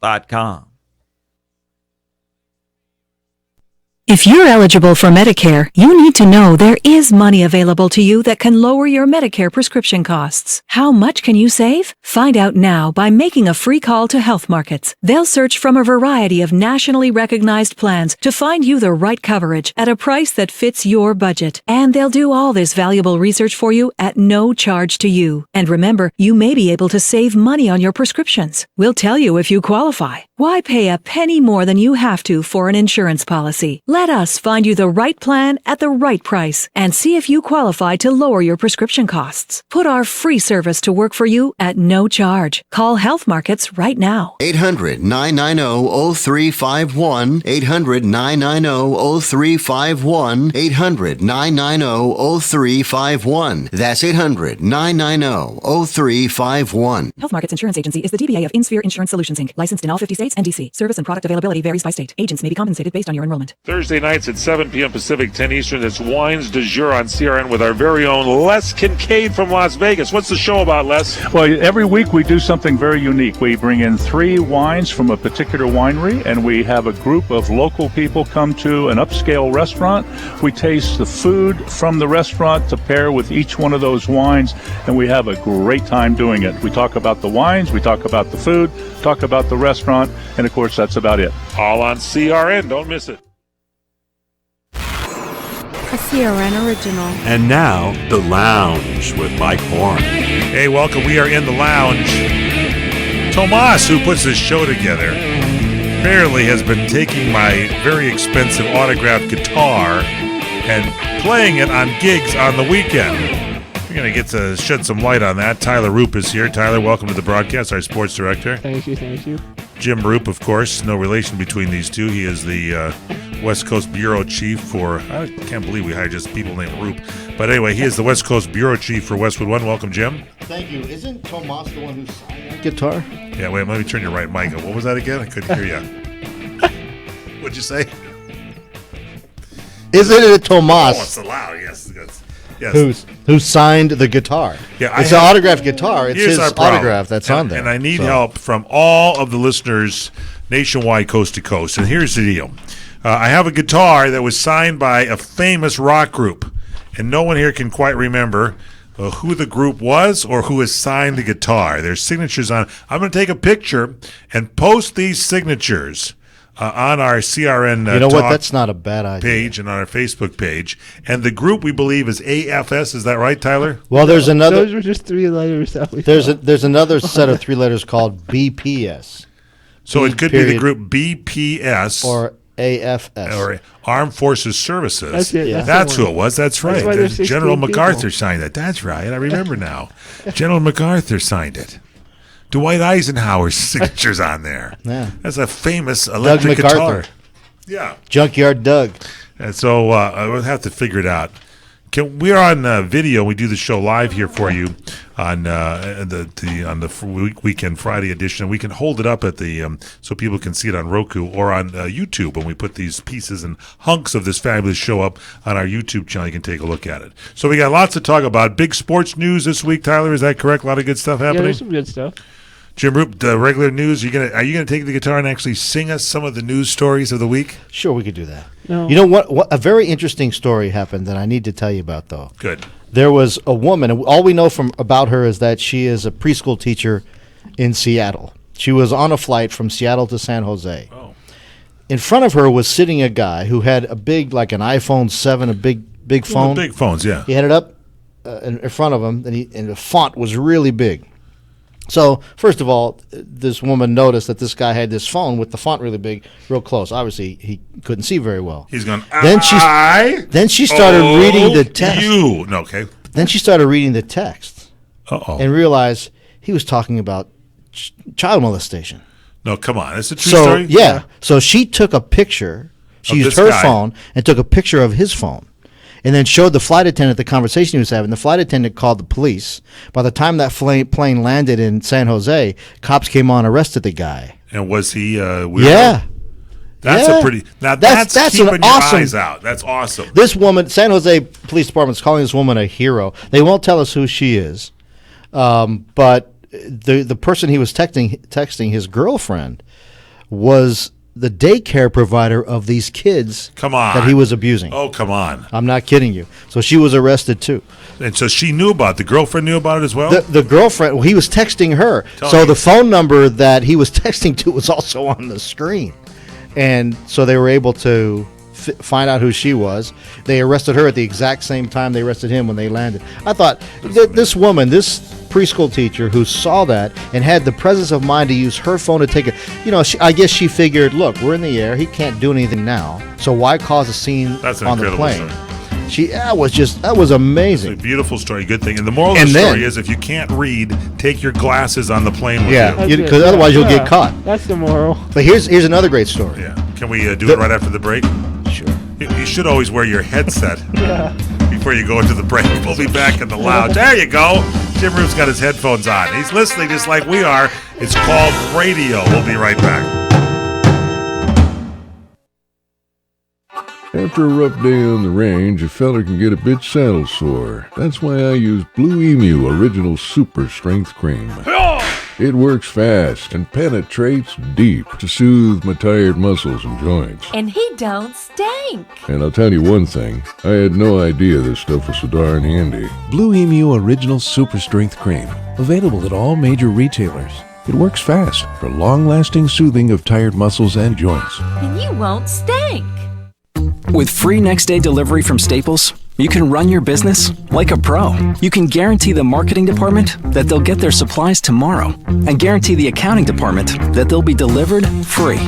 UnitedHealth.com. If you're eligible for Medicare, you need to know there is money available to you that can lower your Medicare prescription costs. How much can you save? Find out now by making a free call to Health Markets. They'll search from a variety of nationally recognized plans to find you the right coverage at a price that fits your budget. And they'll do all this valuable research for you at no charge to you. And remember, you may be able to save money on your prescriptions. We'll tell you if you qualify. Why pay a penny more than you have to for an insurance policy? Let us find you the right plan at the right price and see if you qualify to lower your prescription costs. Put our free service to work for you at no charge. Call Health Markets right now. 800-990-0351. 800-990-0351. 800-990-0351. That's 800-990-0351. Health Markets Insurance Agency is the DBA of InSphere Insurance Solutions, Inc., licensed in all 50 states and D.C. Service and product availability varies by state. Agents may be compensated based on your enrollment. Thursday nights at 7 p.m. Pacific, 10 Eastern. It's Wines du Jour on CRN with our very own Les Kincaid from Las Vegas. What's the show about, Les? Well, every week we do something very unique. We bring in 3 wines from a particular winery, and we have a group of local people come to an upscale restaurant. We taste the food from the restaurant to pair with each one of those wines, and we have a great time doing it. We talk about the wines, we talk about the food, talk about the restaurant, and of course that's about it. All on CRN. Don't miss it. A CRN original. And now, The Lounge with Mike Horn. Hey, welcome. We are in the lounge. Tomas, who puts this show together, apparently has been taking my very expensive autographed guitar and playing it on gigs on the weekend. We're going to get to shed some light on that. Tyler Roope is here. Tyler, welcome to the broadcast, our sports director. Thank you. Jim Roope, of course, no relation between these two. He is the West Coast Bureau Chief for, I can't believe we hired just people named Roope. But anyway, he is the West Coast Bureau Chief for Westwood One. Welcome, Jim. Thank you. Isn't Tomas the one who signed that guitar? Yeah, wait, let me turn your right mic up. What was that again? I couldn't hear you. What'd you say? Isn't it Tomas? Oh, it's loud, yes. Yes. Who signed the guitar? Yeah, it's an autographed guitar. It's his autograph that's on there. And I need help from all of the listeners nationwide, coast to coast. And here's the deal. I have a guitar that was signed by a famous rock group, and no one here can quite remember who the group was or who has signed the guitar. There's signatures on. I'm going to take a picture and post these signatures on our CRN you know what? That's not a bad idea. Page and on our Facebook page. And the group we believe is AFS. Is that right, Tyler? Well, there's another. Those were just 3 letters. There's another set of 3 letters called BPS. So it could be the group BPS or AFS or Armed Forces Services. That's it. Yeah. That's who it was. That's right. That's General MacArthur people. signed it. That's right. I remember now. General MacArthur signed it. Dwight Eisenhower's signature's on there. Yeah. That's a famous electric Doug MacArthur. guitar. Yeah. Junkyard Doug. And so I will have to figure it out. We're on video. We do the show live here for you on the weekend Friday edition. We can hold it up at the so people can see it on Roku or on YouTube when we put these pieces and hunks of this fabulous show up on our YouTube channel. You can take a look at it. So we got lots to talk about. Big sports news this week, Tyler. Is that correct? A lot of good stuff happening. Yeah, there's some good stuff. Jim Roope, the regular news. Are you gonna take the guitar and actually sing us some of the news stories of the week? Sure, we could do that. No. You know what? A very interesting story happened that I need to tell you about, though. Good. There was a woman, and all we know about her is that she is a preschool teacher in Seattle. She was on a flight from Seattle to San Jose. Oh. In front of her was sitting a guy who had a big, like an iPhone 7, a big phone. Big phones, yeah. He had it up in front of him, and the font was really big. So, first of all, this woman noticed that this guy had this phone with the font really big, real close. Obviously, he couldn't see very well. He's going, Then she started reading the text. Okay. Then she started reading the text. Uh-oh. And realized he was talking about child molestation. No, come on. It's a true story? Yeah. So she took a picture. She used her phone and took a picture of his phone. And then showed the flight attendant the conversation he was having. The flight attendant called the police. By the time that plane landed in San Jose, cops came on, arrested the guy. And was he weirdo? Yeah. That's a pretty. Now that's keeping your eyes out. That's awesome. This woman, San Jose Police Department is calling this woman a hero. They won't tell us who she is, but the person he was texting his girlfriend was the daycare provider of these kids. Come on. That he was abusing. Oh, come on. I'm not kidding you. So she was arrested too. And so she knew about it. The girlfriend knew about it as well? The girlfriend, well, he was texting her. So the phone number that he was texting to was also on the screen. And so they were able to find out who she was. They arrested her at the exact same time they arrested him when they landed. I thought, this woman, this preschool teacher who saw that and had the presence of mind to use her phone to take it, I guess she figured, look, we're in the air. He can't do anything now. So why cause a scene on the plane? Story. That was amazing. It's a beautiful story, good thing. And the moral of the story is, if you can't read, take your glasses on the plane with you. Because otherwise you'll get caught. That's the moral. But here's another great story. Yeah. Can we do it right after the break? Sure. You should always wear your headset before you go into the break. We'll be back in the lounge. There you go. Jim Roope's got his headphones on. He's listening just like we are. It's called radio. We'll be right back. After a rough day on the range, a fella can get a bit saddle sore. That's why I use Blue Emu Original Super Strength Cream. It works fast and penetrates deep to soothe my tired muscles and joints. And he don't stink. And I'll tell you one thing, I had no idea this stuff was so darn handy. Blue Emu Original Super Strength Cream. Available at all major retailers. It works fast for long-lasting soothing of tired muscles and joints. And you won't stink. With free next-day delivery from Staples, you can run your business like a pro. You can guarantee the marketing department that they'll get their supplies tomorrow and guarantee the accounting department that they'll be delivered free.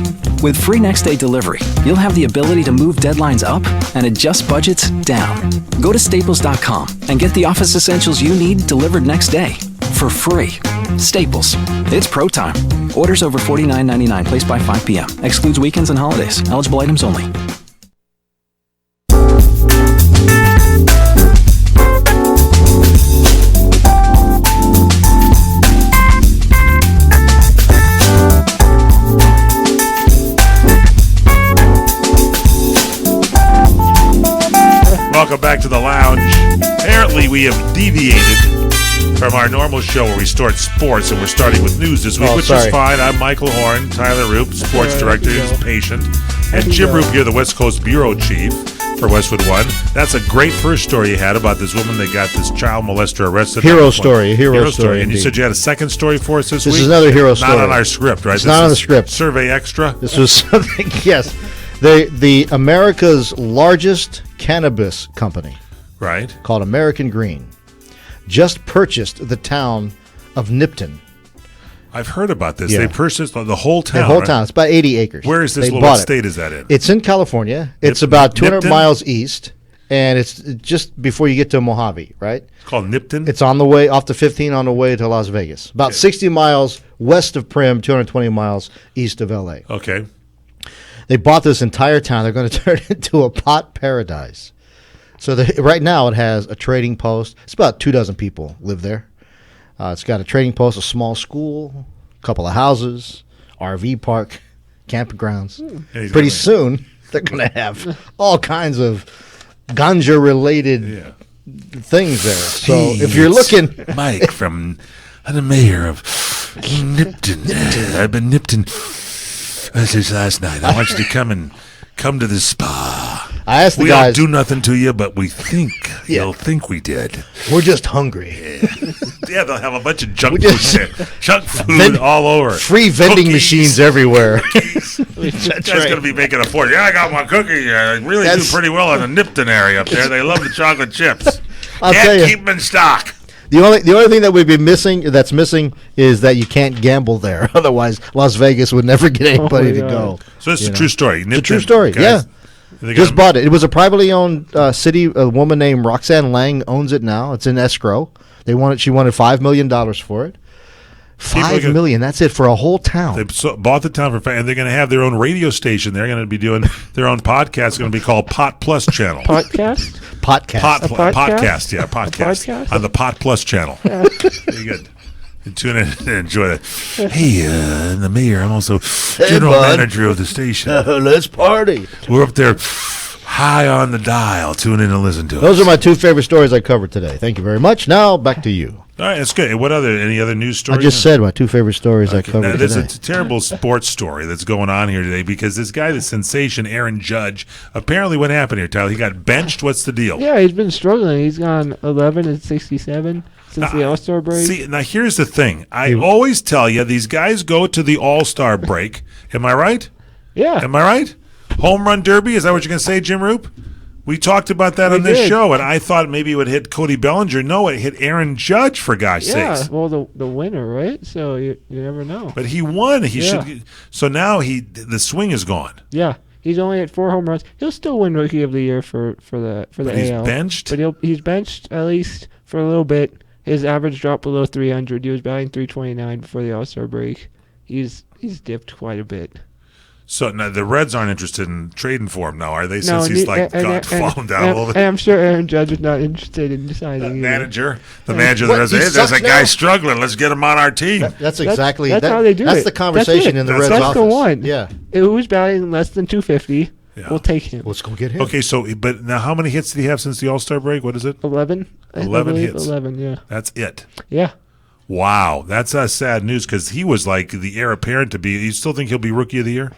With free next-day delivery, you'll have the ability to move deadlines up and adjust budgets down. Go to staples.com and get the office essentials you need delivered next day for free. Staples. It's pro time. Orders over $49.99 placed by 5 p.m. Excludes weekends and holidays. Eligible items only. Welcome back to the lounge. Apparently, we have deviated from our normal show where we start sports, and we're starting with news this week, which is fine. I'm Michael Horn, Tyler Roope, sports director, who's patient, and Jim Roope here, the West Coast bureau chief for Westwood One. That's a great first story you had about this woman that got this child molester arrested. Hero story. And you said you had a second story for us this week? This is another hero story. Not on our script, right? It's not on the script. Survey Extra? This was something, yes. The America's largest cannabis company, right, called American Green, just purchased the town of Nipton. I've heard about this. They purchased the whole town. The whole town. It's about 80 acres. Where is this? What state is that in? It's in California. It's about 200 miles east, and it's just before you get to Mojave, right? It's called Nipton? It's on the way, off the 15 on the way to Las Vegas. About 60 miles west of Primm, 220 miles east of L.A. Okay. They bought this entire town. They're going to turn it into a pot paradise. So right now it has a trading post. It's about 24 people live there. It's got a trading post, a small school, a couple of houses, RV park, campgrounds. Pretty soon they're going to have all kinds of ganja-related things there. So if you're looking... Mike from the mayor of Nipton. I've been Nipton since last night. I want you to come to the spa. I asked the We guys. don't do nothing to you, but we think you'll think we did. We're just hungry. Yeah, they'll have a bunch of junk food there. Junk food all over. Free vending machines everywhere. That's going to be making a fortune. Yeah, I got my cookie. I really do pretty well in the Nipton area up there. They love the chocolate chips. Can't keep them in stock. The only thing that that's missing is that you can't gamble there. Otherwise, Las Vegas would never get anybody to go. So it's a true story. It's a true story, guys, Just bought it. It was a privately owned city. A woman named Roxanne Lang owns it now. It's in escrow. She wanted $5 million for it. $5 million. That's it for a whole town. They bought the town for, and they're going to have their own radio station. They're going to be doing their own podcast. It's going to be called Pot Plus Channel. Podcast. Podcast. Yeah, podcast on the Pot Plus Channel. Very good. Tune in and enjoy that. Hey, the mayor. I'm also general manager of the station. Let's party. We're up there high on the dial. Tune in and listen to us. Those are my two favorite stories I covered today. Thank you very much. Now back to you. All right, that's good. Any other news stories? I just said my two favorite stories I covered Now, there's today. a terrible sports story that's going on here today because this guy, the sensation Aaron Judge, apparently what happened here, Tyler? He got benched. What's the deal? Yeah, he's been struggling. He's gone 11 and 67 since the All-Star break. See, now here's the thing. I always tell you, these guys go to the All-Star break. Am I right? Yeah. Am I right? Home run derby? Is that what you're going to say, Jim Roop? We talked about that on this show, and I thought maybe it would hit Cody Bellinger. No, it hit Aaron Judge, for gosh sakes. Yeah, well, the winner, right? So you never know. But he won. He should. So now the swing is gone. Yeah, he's only at 4 home runs. He'll still win Rookie of the Year for the But AL. he's benched? But he's benched at least for a little bit. His average dropped below 300. He was batting 329 before the All-Star break. He's dipped quite a bit. So now the Reds aren't interested in trading for him now, are they? Since he's fallen down a little bit. And I'm sure Aaron Judge is not interested in deciding. The manager of the Reds. Hey, there's a guy struggling. Let's get him on our team. That's exactly that's how they do that's it. the conversation in the Reds office. That's the one. Yeah. Who's batting less than 250? Yeah. We'll take him. Let's go get him. Okay, but now how many hits did he have since the All-Star break? What is it? 11. 11 hits. 11, yeah. That's it. Yeah. Wow, that's sad news because he was like the heir apparent to be. You still think he'll be Rookie of the Year?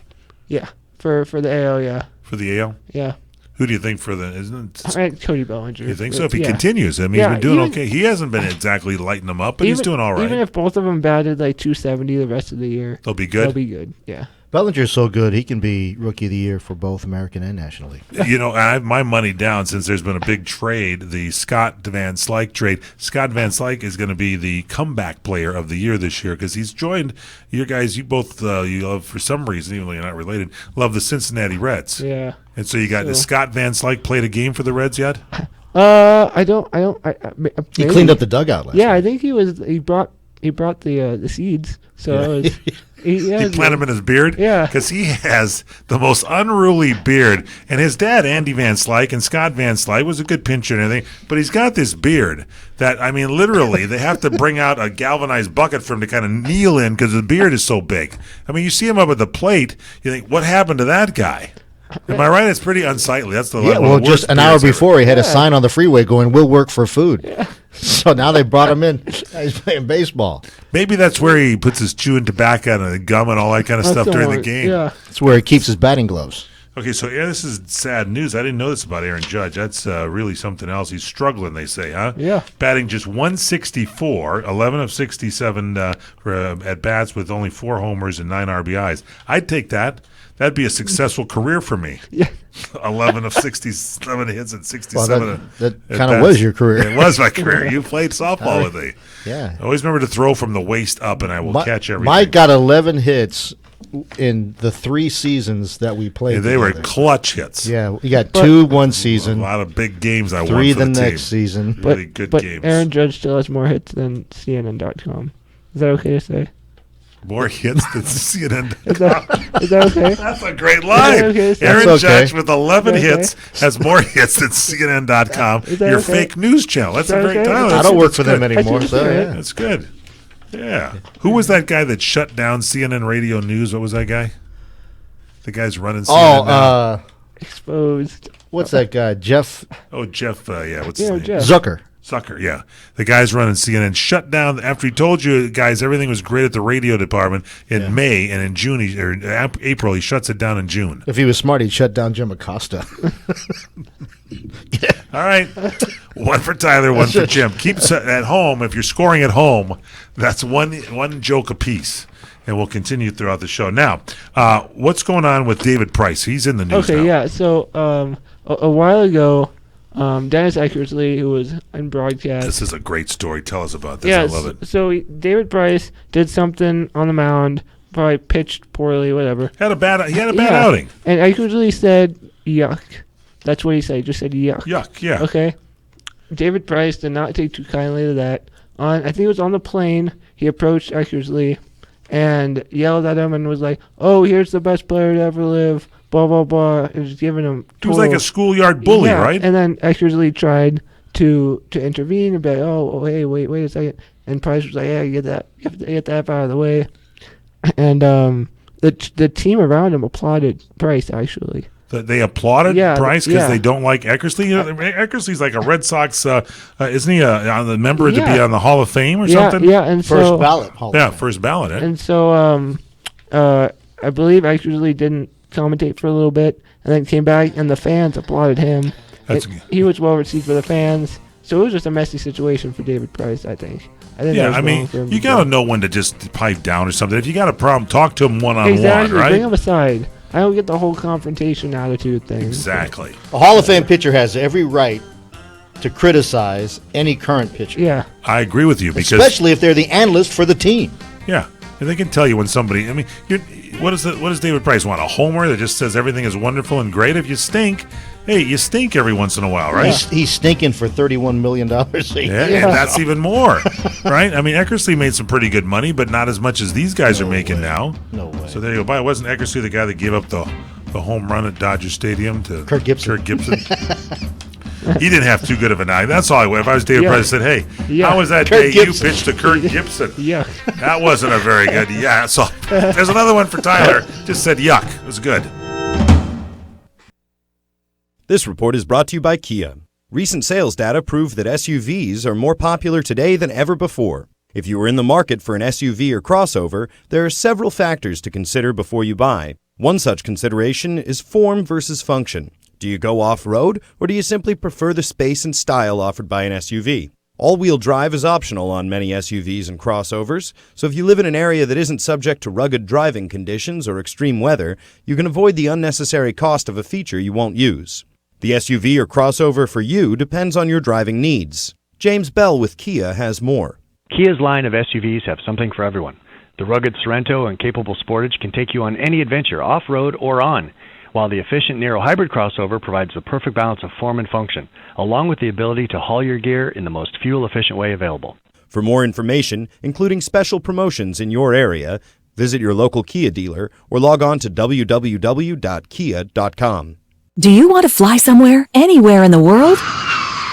Yeah, for the AL, yeah. For the AL? Yeah. Who do you think for the? Isn't it Cody Bellinger? You think so? If he continues, I mean, he's been doing okay. He hasn't been exactly lighting them up, but he's doing all right. Even if both of them batted like 270 the rest of the year, they'll be good. They'll be good. Yeah. Bellinger's so good, he can be Rookie of the Year for both American and National League. You know, I have my money down since there's been a big trade, the Scott Van Slyke trade. Scott Van Slyke is going to be the comeback player of the year this year because he's joined your guys. You both, you love, for some reason, even though you're not related, love the Cincinnati Reds. Yeah. And so you got, has Scott Van Slyke played a game for the Reds yet? I don't. He cleaned up the dugout last night. I think he brought the seeds. So he planted them in his beard? Yeah. Because he has the most unruly beard. And his dad, Andy Van Slyke, and Scott Van Slyke was a good pitcher and everything. But he's got this beard that, I mean, literally, they have to bring out a galvanized bucket for him to kind of kneel in because the beard is so big. I mean, you see him up at the plate, you think, what happened to that guy? Am I right? It's pretty unsightly. That's the well, just an hour before, he had a sign on the freeway going, "We'll work for food." Yeah. So now they brought him in. He's playing baseball. Maybe that's where he puts his chewing tobacco and the gum and all that kind of stuff during the game. Yeah. That's where he keeps his batting gloves. Okay, so this is sad news. I didn't know this about Aaron Judge. That's really something else. He's struggling, they say, huh? Yeah. Batting just 164, 11 of 67 at bats with only 4 homers and 9 RBIs. I'd take that. That'd be a successful career for me. Yeah. 11 of 67 hits and 67. Well, that kind of was your career. It was my career. You played softball with me. Yeah. Always remember to throw from the waist up, and I will catch everything. Mike got 11 hits in the 3 seasons that we played. Yeah, they were clutch hits. Yeah, we got 2 one season. A lot of big games I won 3 for the the next team. season. Really good games. But Aaron Judge still has more hits than CNN.com. Is that okay to say? More hits than CNN. Is that okay? That's a great line. Okay, Aaron Judge with 11 hits has more hits than CNN.com. Your fake news channel. That's a great title. I don't work for them anymore, so yeah. That's good. Yeah. Who was that guy that shut down CNN Radio News? What was that guy? The guy's running CNN now. Exposed. What's that guy? Jeff? Oh, Jeff. Yeah, what's his name? Jeff. Zucker, yeah. The guy's running CNN shut down after he told you guys everything was great at the radio department in May, and in June or April he shuts it down in June. If he was smart, he'd shut down Jim Acosta. All right, 1 for Tyler, 1 for Jim. Keep at home. If you're scoring at home, that's one joke apiece. And we'll continue throughout the show. Now, what's going on with David Price? He's in the news now. Okay, yeah. So a while ago, Dennis Eckersley, who was in broadcast. This is a great story. Tell us about this. Yeah, I love it. So David Price did something on the mound, probably pitched poorly, whatever. He had a bad outing. And Eckersley said, yuck. That's what he said. He just said yuck. Yuck, yeah. Okay. David Price did not take too kindly to that. I think it was on the plane. He approached Eckersley and yelled at him and was like, "Oh, here's the best player to ever live." Blah blah blah. It was giving him. He was like a schoolyard bully, right? And then Eckersley tried to intervene and be like, "Oh, hey, wait a second." And Price was like, "Yeah, get that out of the way." And the team around him applauded Price actually. They applauded Yeah, Price because yeah. they don't like Eckersley. You know, Eckersley's like a Red Sox, isn't he a member to be on the Hall of Fame or something? Yeah, and First ballot. Hall of Fame. First ballot. Eh? And so, I believe Eckersley didn't commentate for a little bit, and then came back, and the fans applauded him. He was well received for the fans, so it was just a messy situation for David Price, I think. I mean, you got to know when to just pipe down or something. If you got a problem, talk to him one-on-one, exactly. right? Bring him aside. I don't get the whole confrontation attitude thing. Exactly. A Hall of Fame pitcher has every right to criticize any current pitcher. Yeah. I agree with you. Because especially if they're the analyst for the team. Yeah. And they can tell you when somebody, I mean, what does David Price want? A homer that just says everything is wonderful and great? If you stink, hey, you stink every once in a while, right? He's stinking for $31 million a year. And that's even more, right? I mean, Eckersley made some pretty good money, but not as much as these guys are making now. No way. So there you go. By the way, wasn't Eckersley the guy that gave up the home run at Dodger Stadium to Kirk Gibson? He didn't have too good of a night. That's all I would. If I was David Price, I said, hey, how was that Kirk day Gibson. you pitched to Kirk Gibson? Yeah. That wasn't a very good, So there's another one for Tyler. Just said yuck. It was good. This report is brought to you by Kia. Recent sales data prove that SUVs are more popular today than ever before. If you are in the market for an SUV or crossover, there are several factors to consider before you buy. One such consideration is form versus function. Do you go off-road, or do you simply prefer the space and style offered by an SUV? All-wheel drive is optional on many SUVs and crossovers, so if you live in an area that isn't subject to rugged driving conditions or extreme weather, you can avoid the unnecessary cost of a feature you won't use. The SUV or crossover for you depends on your driving needs. James Bell with Kia has more. Kia's line of SUVs have something for everyone. The rugged Sorento and capable Sportage can take you on any adventure, off-road or on, while the efficient Nero hybrid crossover provides the perfect balance of form and function, along with the ability to haul your gear in the most fuel-efficient way available. For more information, including special promotions in your area, visit your local Kia dealer or log on to www.kia.com. Do you want to fly somewhere, anywhere in the world?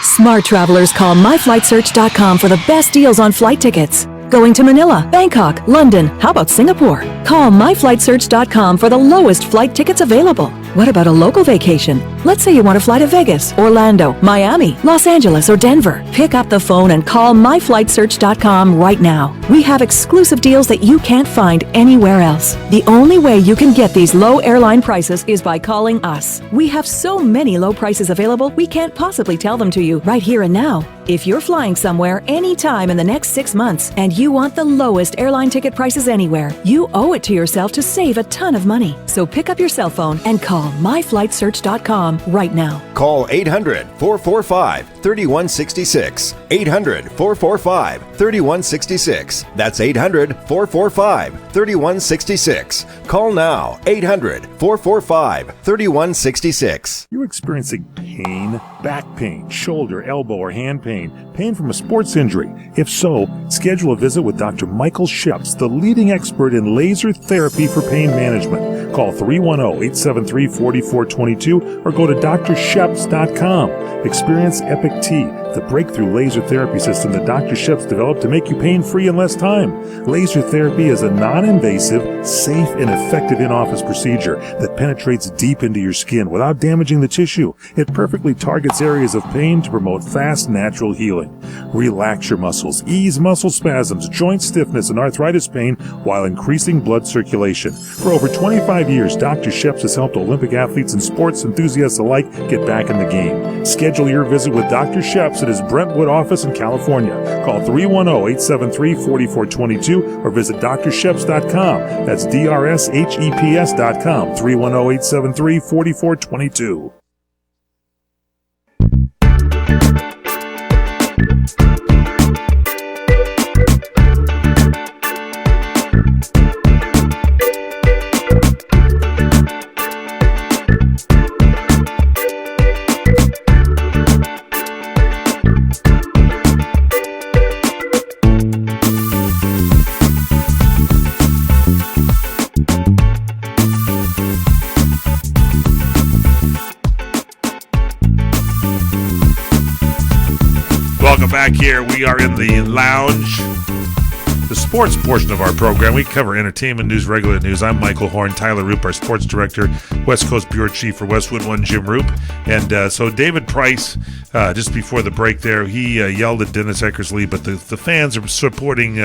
Smart travelers call myflightsearch.com for the best deals on flight tickets. Going to Manila, Bangkok, London, how about Singapore? Call myflightsearch.com for the lowest flight tickets available. What about a local vacation? Let's say you want to fly to Vegas, Orlando, Miami, Los Angeles, or Denver. Pick up the phone and call myflightsearch.com right now. We have exclusive deals that you can't find anywhere else. The only way you can get these low airline prices is by calling us. We have so many low prices available, we can't possibly tell them to you right here and now. If you're flying somewhere anytime in the next 6 months and you want the lowest airline ticket prices anywhere, you owe it to yourself to save a ton of money. So pick up your cell phone and call myflightsearch.com right now. Call 800-445-3166. 800-445-3166. That's 800-445-3166. Call now. 800-445-3166. You're experiencing pain, back pain, shoulder, elbow, or hand pain from a sports injury? If so, schedule a visit with Dr. Michael Sheps, the leading expert in laser therapy for pain management. Call 310-873-4422 or go to drsheps.com. Experience Epic T, the breakthrough laser therapy system that Dr. Sheps developed to make you pain-free in less time. Laser therapy is a non-invasive, safe, and effective in-office procedure that penetrates deep into your skin without damaging the tissue. It perfectly targets areas of pain to promote fast, natural healing. Relax your muscles, ease muscle spasms, joint stiffness, and arthritis pain while increasing blood circulation. For over 25 years, Dr. Sheps has helped Olympic athletes and sports enthusiasts alike get back in the game. Schedule your visit with Dr. Sheps at his Brentwood office in California. Call 310-873-4422 or visit drsheps.com. That's DRSHEPS.com. 310-873-4422. Welcome back here. We are in the lounge the sports portion of our program. We cover entertainment news, regular news. I'm Michael Horn, Tyler Roope, our sports director, West Coast Bureau Chief for Westwood One, Jim Roope. And so David Price, just before the break there, he yelled at Dennis Eckersley, but the fans are supporting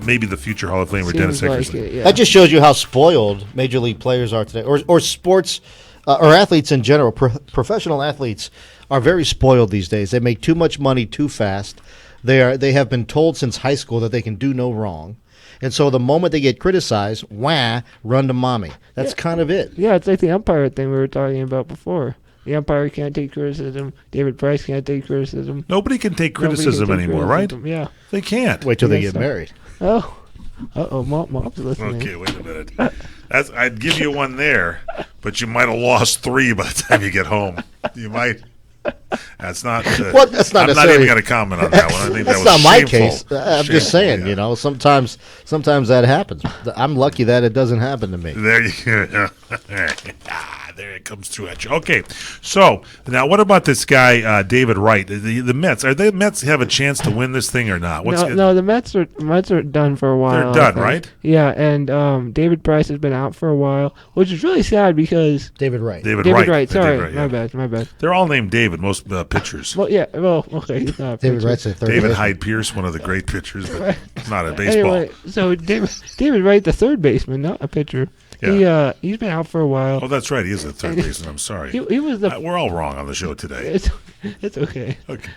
maybe the future Hall of Famer, Dennis Eckersley. That just shows you how spoiled Major League players are today, or sports, or athletes in general. Professional athletes are very spoiled these days. They make too much money too fast. They have been told since high school that they can do no wrong. And so the moment they get criticized, run to mommy. That's kind of it. Yeah, it's like the umpire thing we were talking about before. The umpire can't take criticism. David Price can't take criticism. Nobody can take criticism anymore, right? Yeah. They can't. Wait till they get married. Oh. Uh-oh, mom's listening. Okay, wait a minute. I'd give you one there, but you might have lost 3 by the time you get home. You might. That's not. That's not. I'm not even going to comment on that one. I think that's that was not my shameful. case. I'm just saying, sometimes that happens. I'm lucky that it doesn't happen to me. There you go. There it comes through at you. Okay, so now what about this guy, David Wright? The Mets, are the Mets have a chance to win this thing or not? No, the Mets are done for a while. They're done, right? Yeah, and David Price has been out for a while, which is really sad because David Wright. David Wright. Sorry, my bad. They're all named David. Most pitchers. Well, yeah. Well, okay. He's not a David pitcher. Wright's a third. David Hyde Pierce, one of the great pitchers, but not a baseball. Anyway, so David Wright, the third baseman, not a pitcher. Yeah. He's been out for a while. Oh, that's right. He is a third baseman. I'm sorry. He was the. We're all wrong on the show today. It's okay. Okay.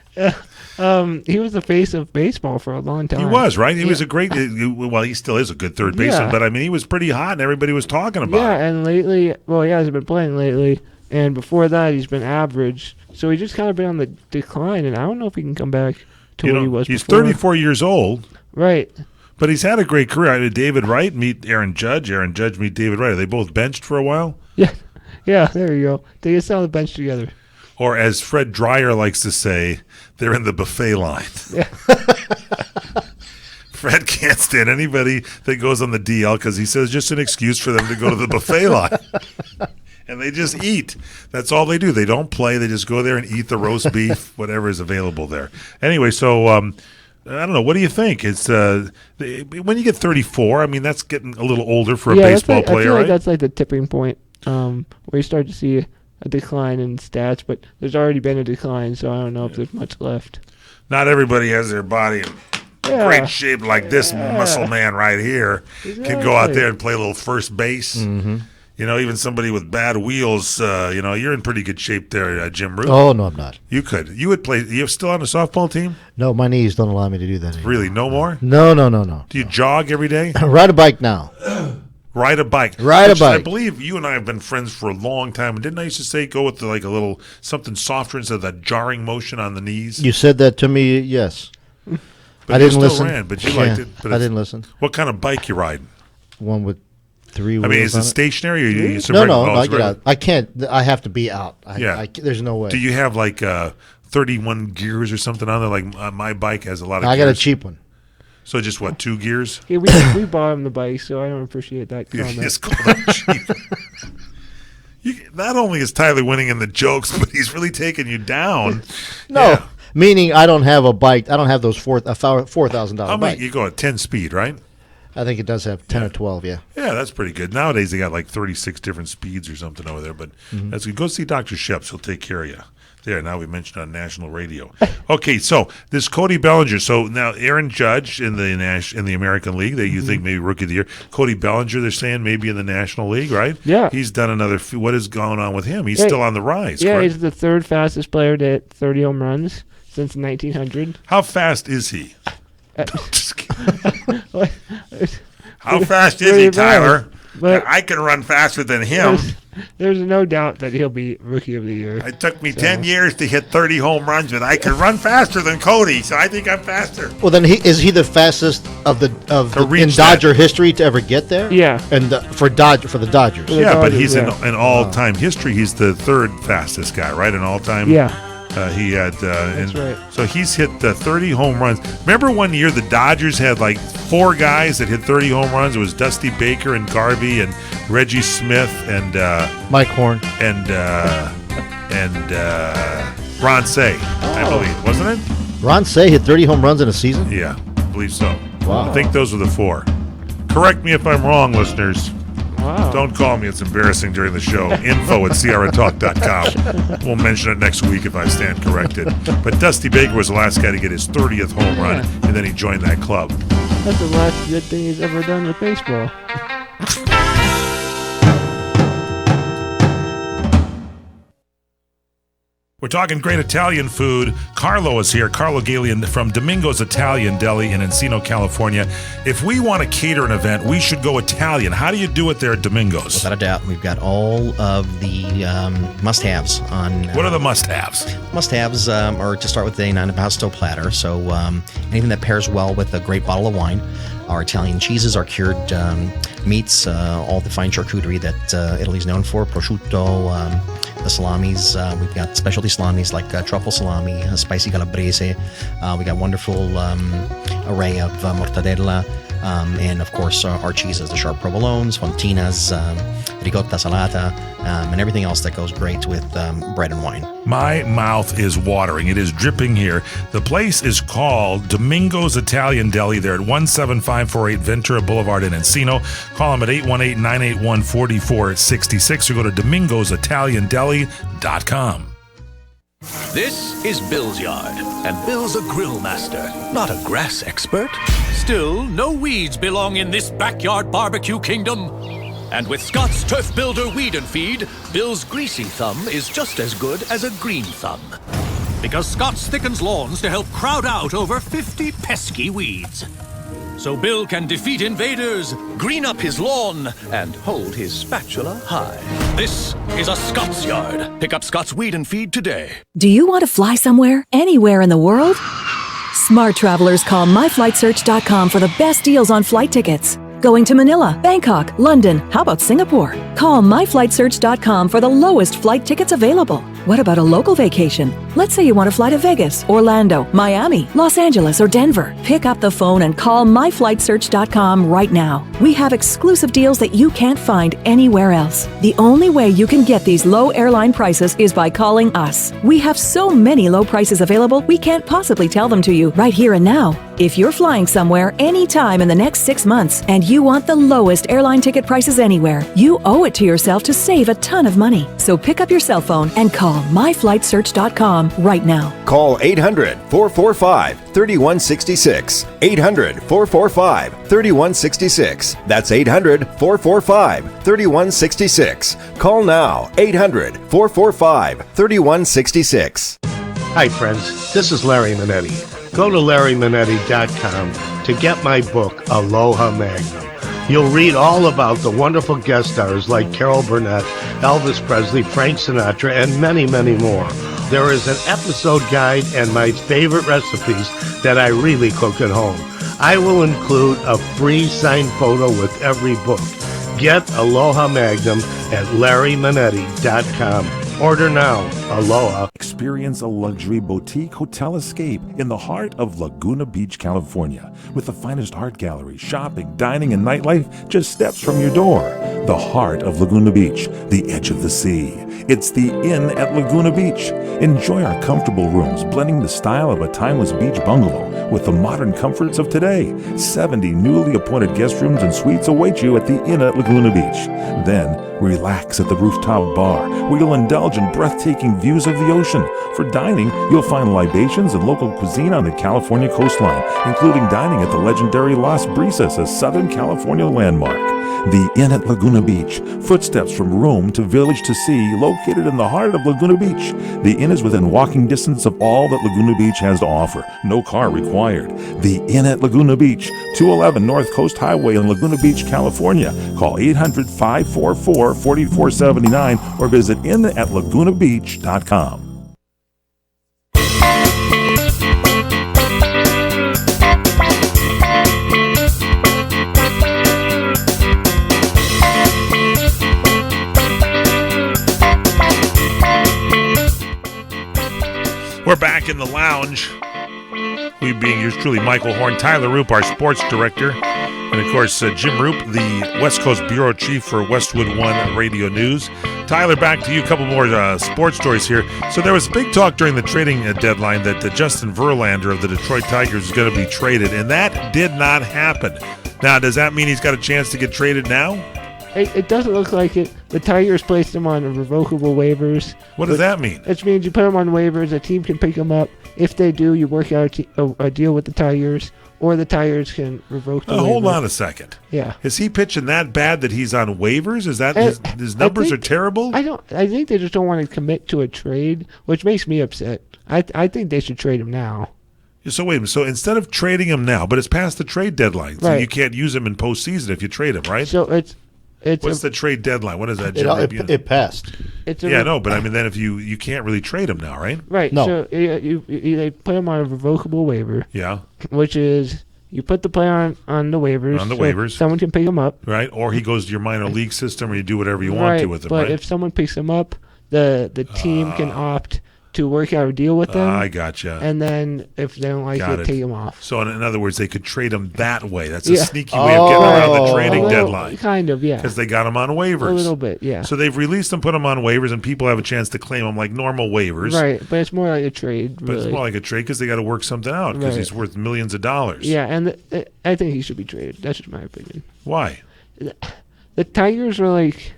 He was the face of baseball for a long time. He was, right? He was a great. Well, he still is a good third baseman, but I mean, he was pretty hot, and everybody was talking about. Yeah, it. and lately, he hasn't been playing lately, and before that, he's been average. So he's just kind of been on the decline, and I don't know if he can come back to what he was. He's before. 34 years old, right? But he's had a great career. I mean, David Wright meet Aaron Judge. Aaron Judge meet David Wright. Are they both benched for a while? Yeah. There you go. They get on the bench together. Or as Fred Dreyer likes to say, they're in the buffet line. Yeah. Fred can't stand anybody that goes on the DL because he says just an excuse for them to go to the buffet line. And they just eat. That's all they do. They don't play. They just go there and eat the roast beef, whatever is available there. Anyway, so I don't know. What do you think? It's when you get 34. I mean, that's getting a little older for a baseball player, I feel like right? that's like the tipping point where you start to see a decline in stats. But there's already been a decline, so I don't know if there's much left. Not everybody has their body in great shape like this muscle man right here. Can go out there and play a little first base. Mm-hmm. Even somebody with bad wheels, you're in pretty good shape there, Jim Root. Oh, no, I'm not. You could. You would play. You're still on the softball team? No, my knees don't allow me to do that anymore. Really? No more? No. Do you jog every day? Ride a bike now. Ride a bike. Ride a bike. I believe you and I have been friends for a long time. And didn't I used to say go with a little something softer instead of that jarring motion on the knees? You said that to me, yes. But I didn't you still listen. ran, but you liked it. But I didn't listen. What kind of bike you riding? One with 3 wheels. I mean, is on it stationary or you No, I get out. I can't. I have to be out. There's no way. Do you have 31 gears or something on there? Like my bike has a lot of gears. I got a cheap one. So just 2 gears? Yeah, we bought him the bike, so I don't appreciate that comment. It's called cheap. Not only is Tyler winning in the jokes, but he's really taking you down. No, meaning I don't have a bike. I don't have those $4,000 How bike. many? You go at 10 speed, right? I think it does have 10 or 12, yeah. Yeah, that's pretty good. Nowadays they got 36 different speeds or something over there, but that's good. Go see Dr. Sheps. He'll take care of you. There, now we mentioned on national radio. Okay, so this Cody Bellinger. So now Aaron Judge in the American League, that you think maybe Rookie of the Year. Cody Bellinger, they're saying maybe in the National League, right? Yeah. He's done another. What is going on with him? He's still on the rise. Yeah, correct? he's the third fastest player to hit 30 home runs since 1900. How fast is he? Just How fast is he, Tyler? But I can run faster than him. There's no doubt that he'll be Rookie of the Year. It took me 10 years to hit 30 home runs, but I can run faster than Cody, so I think I'm faster. Well, then is he the fastest in Dodger history to ever get there? Yeah, and for the Dodgers. But he's in all-time history. He's the third fastest guy, right? In all-time. Yeah. He had. That's right. So he's hit 30 home runs. Remember one year the Dodgers had 4 guys that hit 30 home runs? It was Dusty Baker and Garvey and Reggie Smith and Mike Horn and Ron Say, I believe, wasn't it? Ron Say hit 30 home runs in a season? Yeah, I believe so. I think those are the 4. Correct me if I'm wrong, listeners. Wow. Don't call me. It's embarrassing during the show. info@sierratalk.com. We'll mention it next week if I stand corrected. But Dusty Baker was the last guy to get his 30th home run, and then he joined that club. That's the last good thing he's ever done with baseball. We're talking great Italian food. Carlo is here. Carlo Galian from Domingo's Italian Deli in Encino, California. If we want to cater an event, we should go Italian. How do you do it there at Domingo's? Without a doubt. We've got all of the must-haves on... What are the must-haves? Must-haves are to start with a non-impasto platter. So anything that pairs well with a great bottle of wine. Our Italian cheeses, our cured meats, all the fine charcuterie that Italy's known for, prosciutto, the salamis. We've got specialty salamis like truffle salami, spicy calabrese. We got wonderful array of mortadella. And of course, our cheeses, the sharp provolones, fontinas, ricotta salata, and everything else that goes great with bread and wine. My mouth is watering. It is dripping here. The place is called Domingo's Italian Deli. They're at 17548 Ventura Boulevard in Encino. Call them at 818-981-4466 or go to domingositaliandeli.com. This is Bill's yard, and Bill's a grill master, not a grass expert. Still, no weeds belong in this backyard barbecue kingdom. And with Scott's Turf Builder Weed and Feed, Bill's greasy thumb is just as good as a green thumb. Because Scott's thickens lawns to help crowd out over 50 pesky weeds. So Bill can defeat invaders, green up his lawn, and hold his spatula high. This is a Scott's yard. Pick up Scott's Weed and Feed today. Do you want to fly somewhere, anywhere in the world? Smart travelers call myflightsearch.com for the best deals on flight tickets. Going to Manila, Bangkok, London, how about Singapore? Call myflightsearch.com for the lowest flight tickets available. What about a local vacation? Let's say you want to fly to Vegas, Orlando, Miami, Los Angeles, or Denver. Pick up the phone and call myflightsearch.com right now. We have exclusive deals that you can't find anywhere else. The only way you can get these low airline prices is by calling us. We have so many low prices available, we can't possibly tell them to you right here and now. If you're flying somewhere anytime in the next 6 months and you want the lowest airline ticket prices anywhere, you owe it to yourself to save a ton of money. So pick up your cell phone and call myflightsearch.com right now. Call 800-445-3166. 800-445-3166. That's 800-445-3166. Call now. 800-445-3166. Hi, friends. This is Larry Manetti. Go to LarryManetti.com to get my book, Aloha Magnum. You'll read all about the wonderful guest stars like Carol Burnett, Elvis Presley, Frank Sinatra, and many, many more. There is an episode guide and my favorite recipes that I really cook at home. I will include a free signed photo with every book. Get Aloha Magnum at LarryManetti.com. Order now. Aloha. Experience a luxury boutique hotel escape in the heart of Laguna Beach, California, with the finest art gallery, shopping, dining, and nightlife just steps from your door. The heart of Laguna Beach, the edge of the sea. It's the Inn at Laguna Beach. Enjoy our comfortable rooms, blending the style of a timeless beach bungalow with the modern comforts of today. 70 newly appointed guest rooms and suites await you at the Inn at Laguna Beach. Then, relax at the rooftop bar, where you'll indulge in breathtaking views of the ocean. For dining, you'll find libations and local cuisine on the California coastline, including dining at the legendary Las Brisas, a Southern California landmark. The Inn at Laguna Beach, footsteps from room to village to sea, located in the heart of Laguna Beach. The Inn is within walking distance of all that Laguna Beach has to offer. No car required. The Inn at Laguna Beach, 211 North Coast Highway in Laguna Beach, California. Call 800-544-4479 or visit innatlagunabeach.com. We're back in the lounge. We being yours truly, Michael Horn, Tyler Roope, our sports director. And, of course, Jim Roope, the West Coast Bureau Chief for Westwood One Radio News. Tyler, back to you. A couple more sports stories here. So there was big talk during the trading deadline that Justin Verlander of the Detroit Tigers is going to be traded, and that did not happen. Now, does that mean he's got a chance to get traded now? It doesn't look like it. The Tigers placed him on revocable waivers. What does that mean? It means you put him on waivers, a team can pick him up. If they do, you work out a deal with the Tigers, or the Tigers can revoke the waiver. Hold on a second. Yeah. Is he pitching that bad that he's on waivers? Is that his numbers are terrible? I think they just don't want to commit to a trade, which makes me upset. I think they should trade him now. So wait a minute. So instead of trading him now, but it's past the trade deadline, so Right. you can't use him in postseason if you trade him, right? So it's what's the trade deadline? What is that? It passed. Yeah, no, but I mean, then if you can't really trade him now, right? Right. No. So they put him on a revocable waiver. Yeah. Which is you put the player on the waivers. On the so waivers. Someone can pick him up. Right, or he goes to your minor league system, or you do whatever you want to with him, but right? if someone picks him up, the team can opt to work out a deal with them. I gotcha. And then if they don't like it, take him off. So in other words, they could trade him that way. That's a sneaky way of getting around the trading deadline. Kind of, yeah. Because they got him on waivers. A little bit, yeah. So they've released him, put him on waivers, and people have a chance to claim him like normal waivers. Right, but it's more like a trade. But it's more like a trade because they got to work something out because he's worth millions of dollars. Yeah, and I think he should be traded. That's just my opinion. Why? The Tigers are like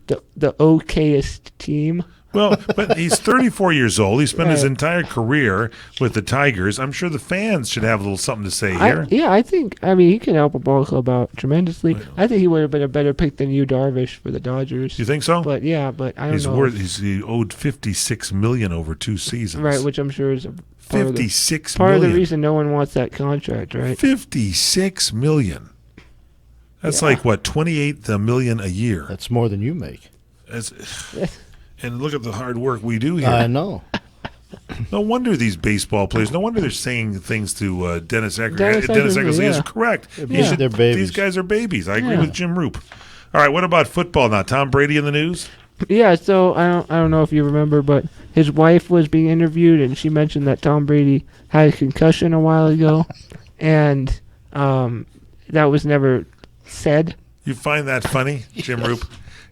the okayest team. Well, but he's 34 years old. He spent his entire career with the Tigers. I'm sure the fans should have a little something to say here. I think he can help a ball club out tremendously. I think he would have been a better pick than Yu Darvish for the Dodgers. You think so? But I don't know. He owed $56 million over 2 seasons. Right, which I'm sure is part of the reason no one wants that contract, right? $56 million. That's like what, $28 million a year. That's more than you make. And look at the hard work we do here. I know. No wonder these baseball players. No wonder they're saying things to Dennis Eckersley. Dennis Eckersley is yeah. correct. They're babies. These guys are babies. I agree with Jim Roope. All right, what about football now? Tom Brady in the news? Yeah, so I don't know if you remember, but his wife was being interviewed, and she mentioned that Tom Brady had a concussion a while ago, and that was never said. You find that funny, Jim Roope?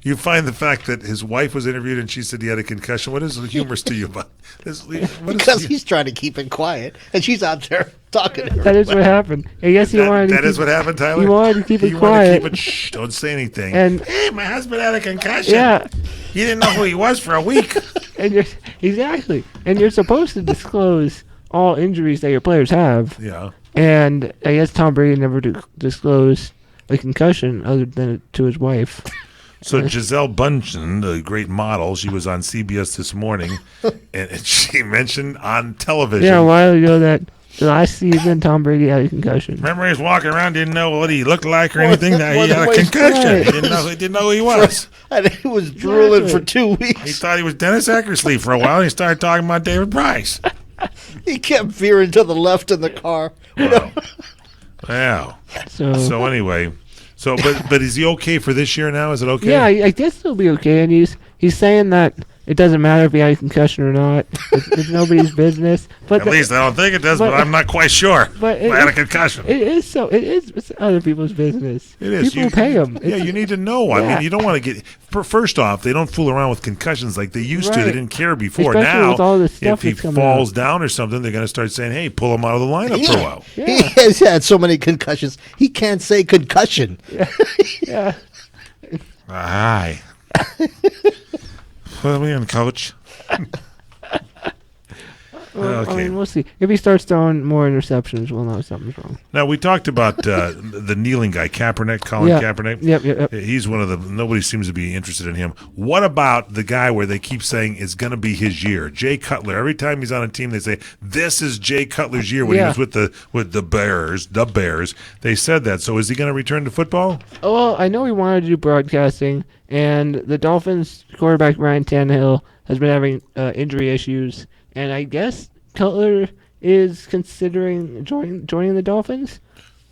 You find the fact that his wife was interviewed and she said he had a concussion. What is humorous to you about this? Because he's trying to keep it quiet, and she's out there talking to her. That is what happened. I guess he wanted to That is what happened, Tyler? He wanted to keep it quiet. Wanted to keep it, shh, don't say anything. And hey, my husband had a concussion. Yeah. You didn't know who he was for a week. Exactly. And you're supposed to disclose all injuries that your players have. Yeah. And I guess Tom Brady never disclosed a concussion other than to his wife. So Gisele Bundchen, the great model, she was on CBS this morning, and she mentioned on television. Yeah, a while ago that last season Tom Brady had a concussion. Remember, he was walking around, didn't know what he looked like or anything. That he had a concussion. Right. He didn't know who he was. And he was drooling for 2 weeks. He thought he was Dennis Eckersley for a while. And he started talking about David Price. He kept veering to the left in the car. Wow. So anyway. So, but is he okay for this year now? Is it okay? Yeah, I guess he'll be okay. And he's saying that it doesn't matter if he had a concussion or not. It's nobody's business. But At least I don't think it does, but I'm not quite sure. But I had a concussion. It's other people's business. It is. People pay him. You need to know. Yeah. I mean, you don't want to get. First off, they don't fool aaround with concussions like they used to. They didn't care before. Especially now, with all the stuff if he that's coming falls out. down or something, they're going to start saying, "Hey, pull him out of the lineup for a while." Yeah. He has had so many concussions. He can't say concussion. Yeah. Hi. Put me in, coach. Well, Okay. I mean, we'll see. If he starts throwing more interceptions, we'll know something's wrong. Now, we talked about the kneeling guy, Kaepernick, Colin Kaepernick. Yep. He's one of the, nobody seems to be interested in him. What about the guy where they keep saying it's going to be his year? Jay Cutler. Every time he's on a team, they say, this is Jay Cutler's year when he was with the Bears. They said that. So is he going to return to football? Oh, well, I know he wanted to do broadcasting, and the Dolphins quarterback Ryan Tannehill has been having injury issues. And I guess Cutler is considering joining the Dolphins,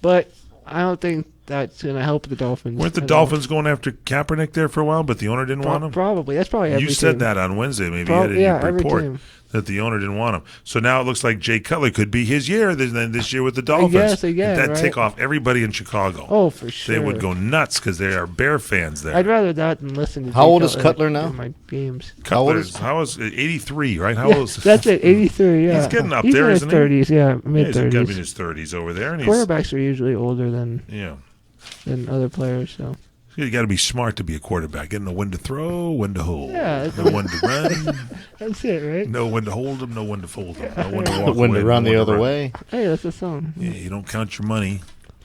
but I don't think that's going to help the Dolphins. Weren't the Dolphins going after Kaepernick there for a while, but the owner didn't want him? Probably. That's probably every You said team. that on Wednesday, maybe you had it in your every report, team. that the owner didn't want him. So now it looks like Jay Cutler could be his year this year with the Dolphins. guess again, That'd right? tick off everybody in Chicago. Oh, for sure. They would go nuts because they are Bear fans there. I'd rather that than listen to How Jay old is Cutler Cutler now? in my games. How old is 83, right? How Yeah, old is that's it, 83, yeah. He's getting up He's there, in his isn't 30s, yeah, He's got to mid-30s. be in his 30s over there. And Quarterbacks are usually older than other players, so. You got to be smart to be a quarterback. You know when to throw, when to hold, Yeah, know when to run. That's it, right? Know when to hold them, know when to fold them, know when to walk When to away, run know the when other run. way. Hey, that's a song. Yeah, you don't count your money.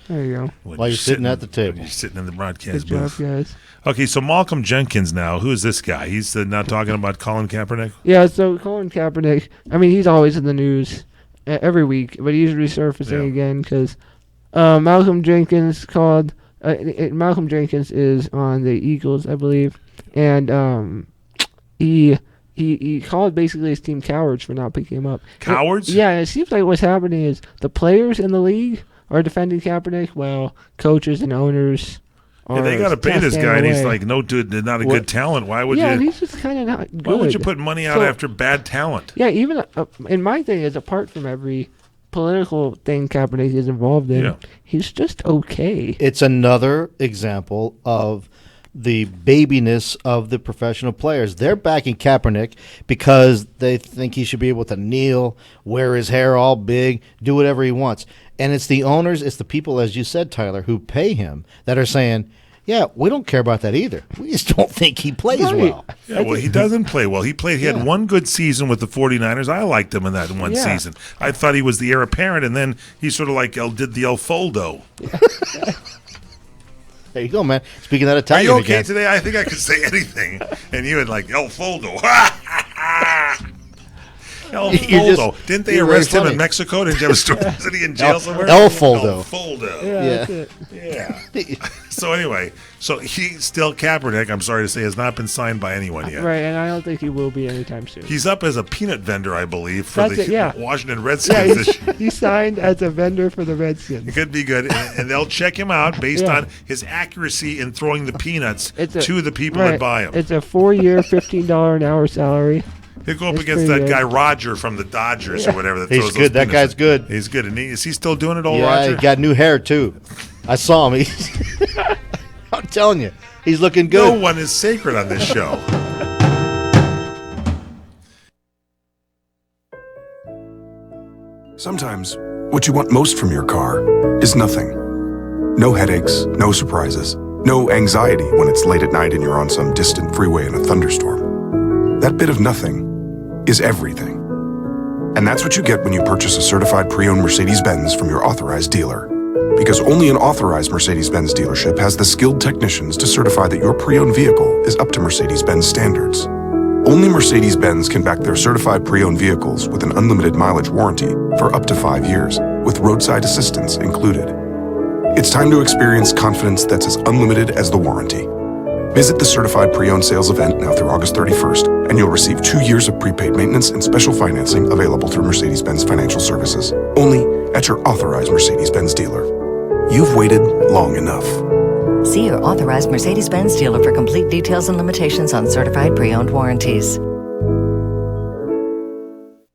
There you go. While you're sitting at the table. You're sitting in the broadcast Good job, booth. guys. Okay, so Malcolm Jenkins now. Who is this guy? He's not talking about Colin Kaepernick? Yeah, so Colin Kaepernick, I mean, he's always in the news every week, but he's resurfacing again because Malcolm Jenkins called. Malcolm Jenkins is on the Eagles, I believe, and he called basically his team cowards for not picking him up. Cowards? Yeah, it seems like what's happening is the players in the league are defending Kaepernick, while coaches and owners are. Yeah, they got to pay this staying guy, and he's away. like, no, dude, they're not a good talent. Why would yeah, you? he's just kind of not good. Why would you put money out So- after bad talent? Yeah, even and my thing is, apart from every political thing Kaepernick is involved in, he's just okay. It's another example of the babiness of the professional players. They're backing Kaepernick because they think he should be able to kneel, wear his hair all big, do whatever he wants. And it's the owners, it's the people, as you said, Tyler, who pay him that are saying, yeah, we don't care about that either. We just don't think he plays well. Yeah, well, he doesn't play well. He had one good season with the 49ers. I liked him in that one season. I thought he was the heir apparent, and then he sort of like did the El Foldo. There you go, man. Speaking of that Are Italian you okay again. today? I think I could say anything. And you had like El Foldo. El You're Foldo. just- Didn't they you're arrest very him in funny. Mexico? Didn't you have a story? Isn't he in jail somewhere? El Foldo. El Foldo. Yeah. Yeah. So anyway, he's still Kaepernick, I'm sorry to say, has not been signed by anyone yet. Right, and I don't think he will be anytime soon. He's up as a peanut vendor, I believe, for That's it, yeah. Washington Yeah, Redskins this year. he signed as a vendor for the Redskins. It could be good, and they'll check him out based Yeah. on his accuracy in throwing the peanuts It's a- to the people right, that buy him. It's a 4-year, $15 an hour salary. He'll go up It's against pretty that good. guy Roger from the Dodgers or whatever. That He's throws good. those That guy's peanuts. good. He's good. And is he still doing it, old Yeah, Roger? he got new hair, too. I saw him. I'm telling you, he's looking good. No one is sacred on this show. Sometimes, what you want most from your car is nothing. No headaches, no surprises, no anxiety when it's late at night and you're on some distant freeway in a thunderstorm. That bit of nothing is everything. And that's what you get when you purchase a certified pre-owned Mercedes-Benz from your authorized dealer. Because only an authorized Mercedes-Benz dealership has the skilled technicians to certify that your pre-owned vehicle is up to Mercedes-Benz standards. Only Mercedes-Benz can back their certified pre-owned vehicles with an unlimited mileage warranty for up to 5 years, with roadside assistance included. It's time to experience confidence that's as unlimited as the warranty. Visit the certified pre-owned sales event now through August 31st, and you'll receive 2 years of prepaid maintenance and special financing available through Mercedes-Benz Financial Services, only at your authorized Mercedes-Benz dealer. You've waited long enough. See your authorized Mercedes-Benz dealer for complete details and limitations on certified pre-owned warranties.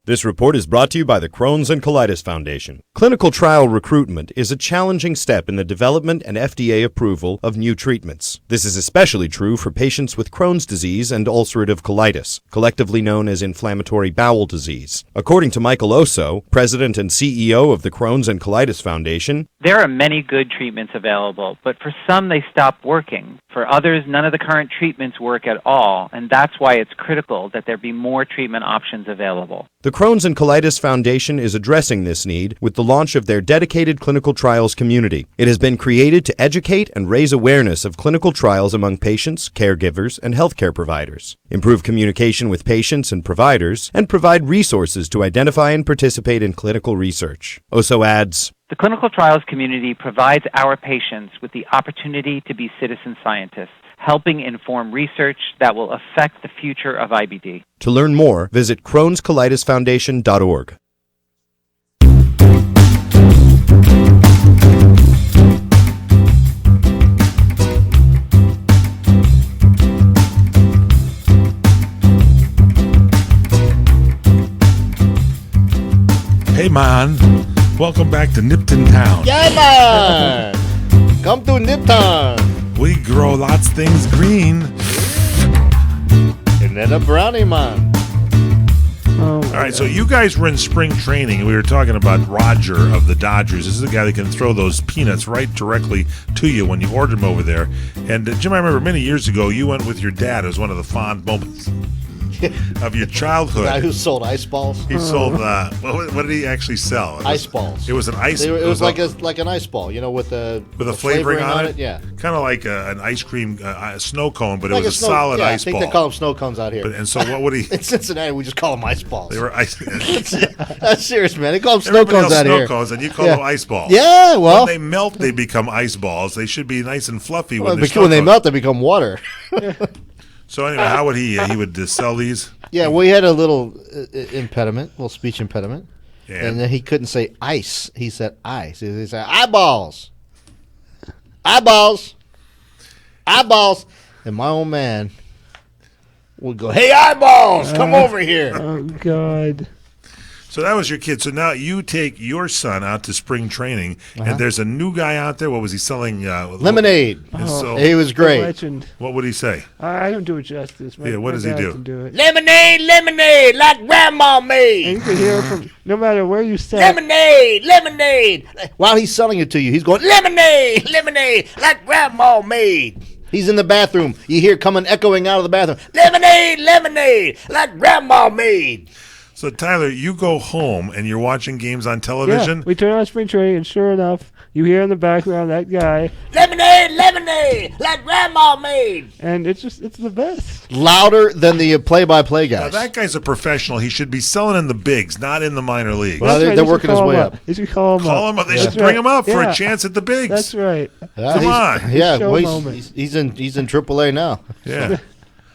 This report is brought to you by the Crohn's and Colitis Foundation. Clinical trial recruitment is a challenging step in the development and FDA approval of new treatments. This is especially true for patients with Crohn's disease and ulcerative colitis, collectively known as inflammatory bowel disease. According to Michael Oso, president and CEO of the Crohn's and Colitis Foundation, there are many good treatments available, but for some they stop working. For others, none of the current treatments work at all, and that's why it's critical that there be more treatment options available. The Crohn's and Colitis Foundation is addressing this need with the launch of their dedicated clinical trials community. It has been created to educate and raise awareness of clinical trials among patients, caregivers, and healthcare providers, improve communication with patients and providers, and provide resources to identify and participate in clinical research. Oso adds, the clinical trials community provides our patients with the opportunity to be citizen scientists, helping inform research that will affect the future of IBD. To learn more, visit Crohn'sColitisFoundation.org. Hey, man. Welcome back to Nipton Town. Yeah, man. Come to Nipton. We grow lots of things green. And then a brownie, man. All right, so you guys were in spring training, and we were talking about Roger of the Dodgers. This is the guy that can throw those peanuts right directly to you when you order them over there. And, Jim, I remember many years ago, you went with your dad. It was one of the fond moments of your childhood. The guy who sold ice balls. He sold, what did he actually sell? Ice balls. It was an ice. It was like an ice ball, with a flavoring on it. Yeah, kind of like an ice cream snow cone, but like it was a solid ice ball. I think they call them snow cones out here. And so what would he? In Cincinnati, we just call them ice balls. They were ice. That's serious, man. They call them snow cones out here. Snow cones, and you call them ice balls. Yeah, well, when they melt, they become ice balls. They should be nice and fluffy. When they melt, they become water. So anyway, how would he would sell these? Yeah, we had a little impediment, little speech impediment. Yeah. And then he couldn't say ice. He said ice. He said eyeballs. Eyeballs. Eyeballs. And my old man would go, hey, eyeballs, come over here. Oh, God. So that was your kid. So now you take your son out to spring training, and there's a new guy out there. What was he selling? Lemonade. So, he was great. Legend. What would he say? I don't do it justice. What does he do? Lemonade, lemonade, like Grandma made. And you can hear it from no matter where you sit. Lemonade, lemonade. While he's selling it to you, he's going, lemonade, lemonade, like Grandma made. He's in the bathroom. You hear coming echoing out of the bathroom, lemonade, lemonade, like Grandma made. So, Tyler, you go home and you're watching games on television? Yeah, we turn on spring training, and sure enough, you hear in the background that guy. Lemonade, lemonade, like Grandma made. And it's the best. Louder than the play-by-play guys. Now, that guy's a professional. He should be selling in the bigs, not in the minor leagues. Well, they're working his way up. They should call him up. They should bring him up for a chance at the bigs. That's right. Come on. Yeah, he's in AAA now. Yeah.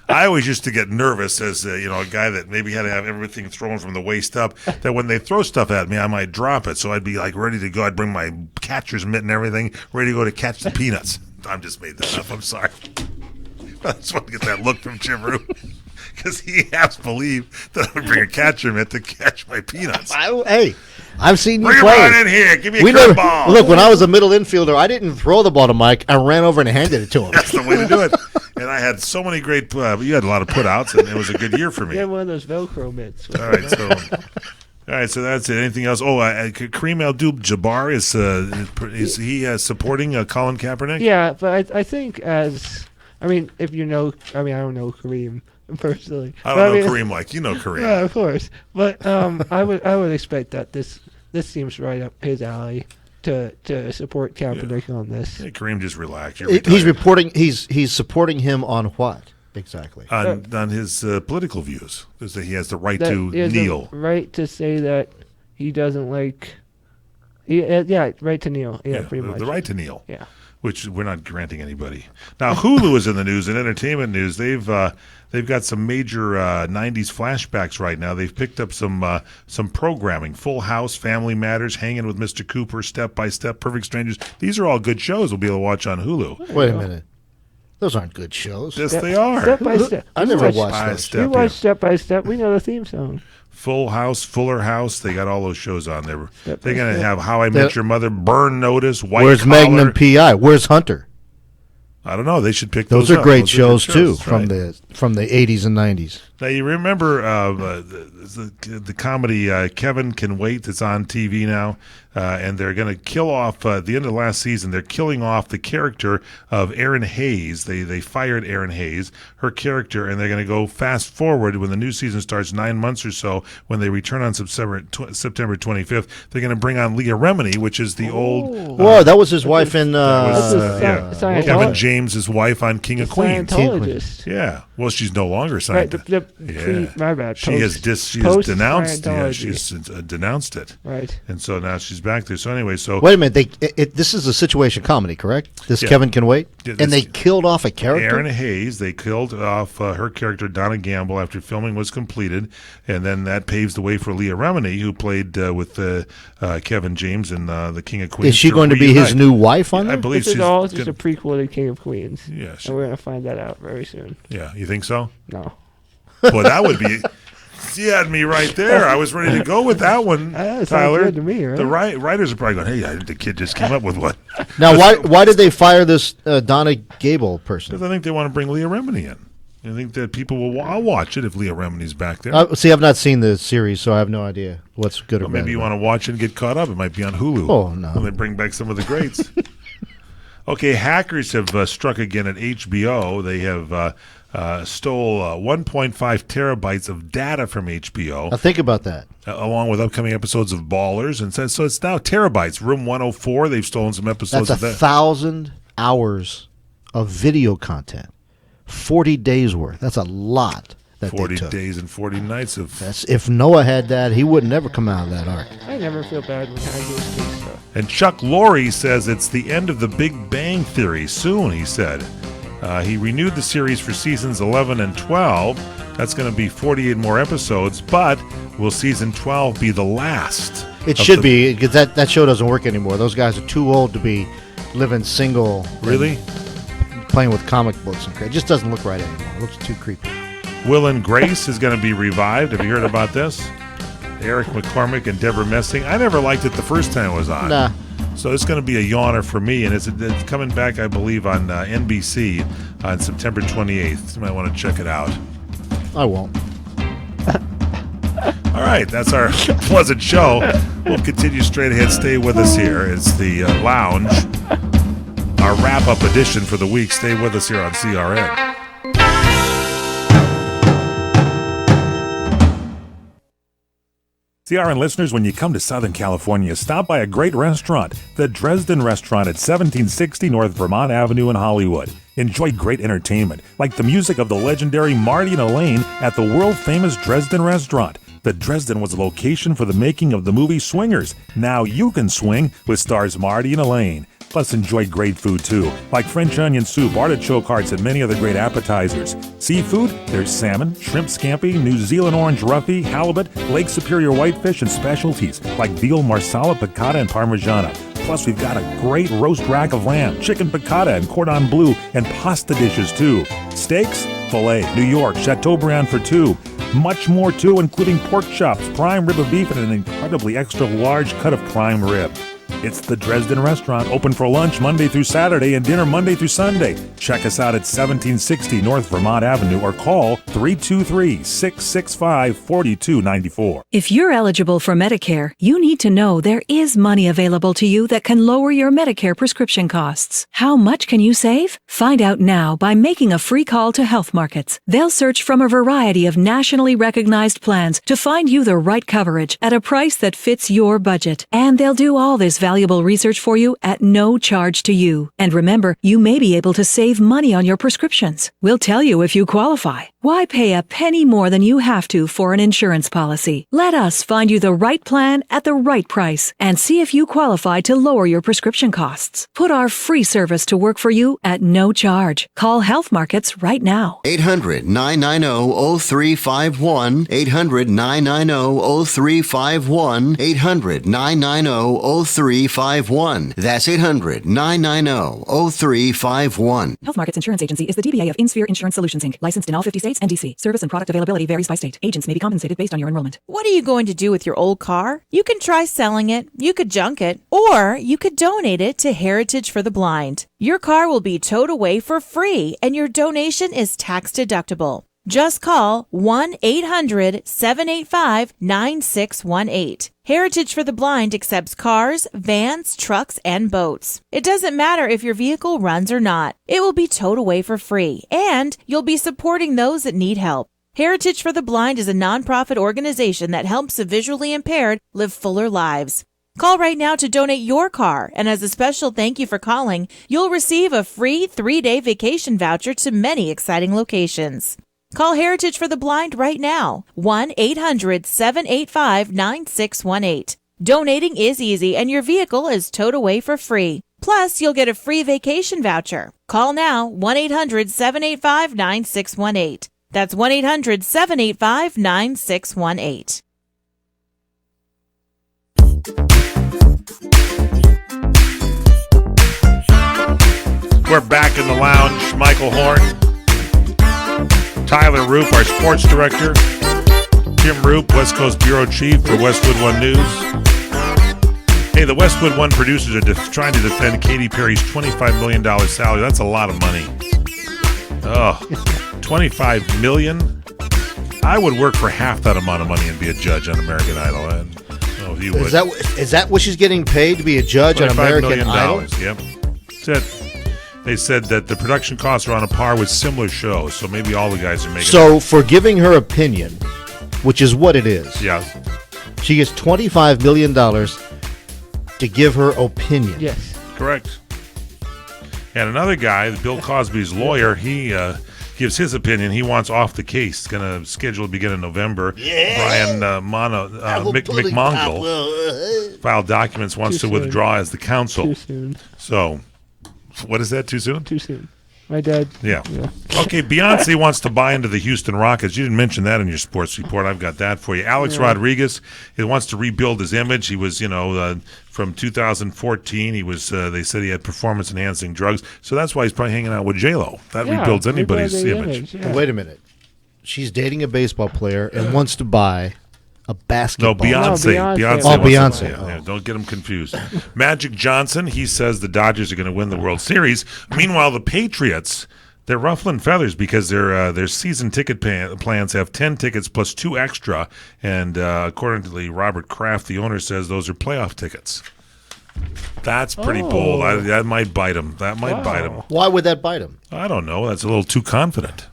I always used to get nervous as a guy that maybe had to have everything thrown from the waist up, that when they throw stuff at me, I might drop it. So I'd be like ready to go. I'd bring my catcher's mitt and everything, ready to go to catch the peanuts. I just made that up. I'm sorry. I just want to get that look from Jim Roope, because he half believed that I would bring a catcher mitt to catch my peanuts. Hey, I've seen you play. Bring him right in here. Give me a curve ball. Look, when I was a middle infielder, I didn't throw the ball to Mike. I ran over and handed it to him. That's the way to do it. And I had so many great. You had a lot of putouts, and it was a good year for me. You had one of those Velcro mitts. All right, so that's it. Anything else? Oh, Kareem Abdul-Jabbar is he supporting Colin Kaepernick? Yeah, but I think if you know, I don't know Kareem personally. I don't know Kareem like you know Kareem. Yeah, of course. But I would expect that this seems right up his alley to support Kaepernick on this. Yeah, Kareem, just relax. He's supporting him on what exactly? On his political views. That he has the right to kneel. The right to say that he doesn't like. Right to kneel. Yeah, pretty much. The right to kneel. Yeah. Which we're not granting anybody. Now, Hulu is in the news. In entertainment news, they've got some major '90s flashbacks right now. They've picked up some programming: Full House, Family Matters, Hanging with Mr. Cooper, Step by Step, Perfect Strangers. These are all good shows we'll be able to watch on Hulu. Wait a minute. Those aren't good shows. Yes, they are. Step by Step. I never watched those. We watched Step by Step. We know the theme song. Full House, Fuller House, they got all those shows on there. They're going to have How I Met Your Mother, Burn Notice, White Where's Collar. Magnum P.I.? Where's Hunter? I don't know. They should pick those up. Those are great shows too, right. from the 80s and 90s. Now you remember the comedy Kevin Can Wait that's on TV now, and they're going to kill off at the end of last season. They're killing off the character of Erin Hayes. They fired Erin Hayes, her character, and they're going to go fast forward when the new season starts 9 months or so. When they return on September 25th, they're going to bring on Leah Remini, which is the old. Whoa, that was his wife in. Kevin James' wife on King of Queens. Scientologist. Yeah. Well, she's no longer Scientologist. My bad. She has denounced. Yeah, she's denounced it. Right. And so now she's back there. So anyway, wait a minute. This is a situation comedy, correct? This Kevin Can Wait, and they killed off a character. Erin Hayes. They killed off her character Donna Gamble after filming was completed, and then that paves the way for Leah Remini, who played with Kevin James in the King of Queens. Is she going to be his new wife on there? I believe this is all just a prequel to King of Queens. Yes. And we're going to find that out very soon. Yeah, you think so? No. Well, that would be. You had me right there. I was ready to go with that one, Tyler. Good to me, right? The writers are probably going, hey, the kid just came up with one. Now, why did they fire this Donna Gable person? Because I think they want to bring Leah Remini in. I think that people will. I'll watch it if Leah Remini's back there. See, I've not seen the series, so I have no idea what's good or bad. Maybe you want to watch it and get caught up. It might be on Hulu. Oh, no. When they bring back some of the greats. Okay, hackers have struck again at HBO. They have stole 1.5 terabytes of data from HBO. Now think about that. Along with upcoming episodes of Ballers. And so it's now terabytes. Room 104, they've stolen some episodes of that. That's 1,000 hours of video content. 40 days worth. That's a lot. That 40 days and 40 nights of... If Noah had that, he would never come out of that ark. I never feel bad when hackers take stuff. And Chuck Lorre says it's the end of the Big Bang Theory soon, he said. He renewed the series for seasons 11 and 12. That's going to be 48 more episodes, but will season 12 be the last? It should be, because that show doesn't work anymore. Those guys are too old to be living single. Really? Playing with comic books and crap. It just doesn't look right anymore. It looks too creepy. Will and Grace is going to be revived. Have you heard about this? Eric McCormick and Deborah Messing. I never liked it the first time it was on. Nah. So it's going to be a yawner for me, and it's coming back, I believe, on NBC on September 28th. You might want to check it out. I won't. All right, that's our pleasant show. We'll continue straight ahead. Stay with us here. It's the Lounge, our wrap-up edition for the week. Stay with us here on CRN. CRN listeners, when you come to Southern California, stop by a great restaurant, the Dresden Restaurant at 1760 North Vermont Avenue in Hollywood. Enjoy great entertainment, like the music of the legendary Marty and Elaine at the world-famous Dresden Restaurant. The Dresden was a location for the making of the movie Swingers. Now you can swing with stars Marty and Elaine. Plus, enjoy great food, too, like French onion soup, artichoke hearts, and many other great appetizers. Seafood, there's salmon, shrimp scampi, New Zealand orange roughy, halibut, Lake Superior whitefish, and specialties like veal marsala, piccata, and parmigiana. Plus, we've got a great roast rack of lamb, chicken piccata, and cordon bleu, and pasta dishes, too. Steaks, filet, New York, Chateaubriand for two. Much more, too, including pork chops, prime rib of beef, and an incredibly extra large cut of prime rib. It's the Dresden Restaurant, open for lunch Monday through Saturday and dinner Monday through Sunday. Check us out at 1760 North Vermont Avenue or call 323-665-4294. If you're eligible for Medicare, you need to know there is money available to you that can lower your Medicare prescription costs. How much can you save? Find out now by making a free call to Health Markets. They'll search from a variety of nationally recognized plans to find you the right coverage at a price that fits your budget. And they'll do all this valuable research for you at no charge to you. And remember, you may be able to save money on your prescriptions. We'll tell you if you qualify. Why pay a penny more than you have to for an insurance policy? Let us find you the right plan at the right price and see if you qualify to lower your prescription costs. Put our free service to work for you at no charge. Call Health Markets right now. 800-990-0351. 800-990-0351. 800-990-0351. That's 800-990-0351. Health Markets Insurance Agency is the DBA of InSphere Insurance Solutions, Inc., licensed in all 50 states and DC. Service and product availability varies by state. Agents may be compensated based on your enrollment. What are you going to do with your old car? You can try selling it, you could junk it, or you could donate it to Heritage for the Blind. Your car will be towed away for free, and your donation is tax deductible. Just call 1-800-785-9618. Heritage for the Blind accepts cars, vans, trucks, and boats. It doesn't matter if your vehicle runs or not. It will be towed away for free, and you'll be supporting those that need help. Heritage for the Blind is a nonprofit organization that helps the visually impaired live fuller lives. Call right now to donate your car, and as a special thank you for calling, you'll receive a free 3-day vacation voucher to many exciting locations. Call Heritage for the Blind right now, 1-800-785-9618. Donating is easy, and your vehicle is towed away for free. Plus, you'll get a free vacation voucher. Call now, 1-800-785-9618. That's 1-800-785-9618. We're back in the lounge. Michael Horn, Tyler Roope, our sports director. Jim Roope, West Coast Bureau Chief for Westwood One News. Hey, the Westwood One producers are trying to defend Katy Perry's $25 million salary. That's a lot of money. Oh, $25 million? I would work for half that amount of money and be a judge on American Idol. Oh, you would. Is that what she's getting paid to be a judge on American Idol? Yep. That's it. They said that the production costs are on a par with similar shows, so maybe all the guys are making. So for giving her opinion, which is what it is, yeah, she gets $25 million to give her opinion. Yes, correct. And another guy, Bill Cosby's lawyer, he gives his opinion. He wants off the case. Going to schedule to begin in November. Brian McMongle filed documents, wants to withdraw as the counsel. Too soon. So, what is that? Too soon? Too soon. My dad. Yeah. Okay, Beyonce wants to buy into the Houston Rockets. You didn't mention that in your sports report. I've got that for you. Alex Rodriguez, he wants to rebuild his image. He was, from 2014, he was. They said he had performance-enhancing drugs, so that's why he's probably hanging out with J-Lo. That rebuilds anybody's image. Wait a minute. She's dating a baseball player and wants to buy a basketball. No, Beyonce. Beyonce. Yeah, don't get them confused. Magic Johnson, he says the Dodgers are going to win the World Series. Meanwhile, the Patriots, they're ruffling feathers because their season ticket plans have 10 tickets plus 2 extra. And according to Robert Kraft, the owner says those are playoff tickets. That's pretty bold. That might bite him. Bite him. Why would that bite him? I don't know. That's a little too confident.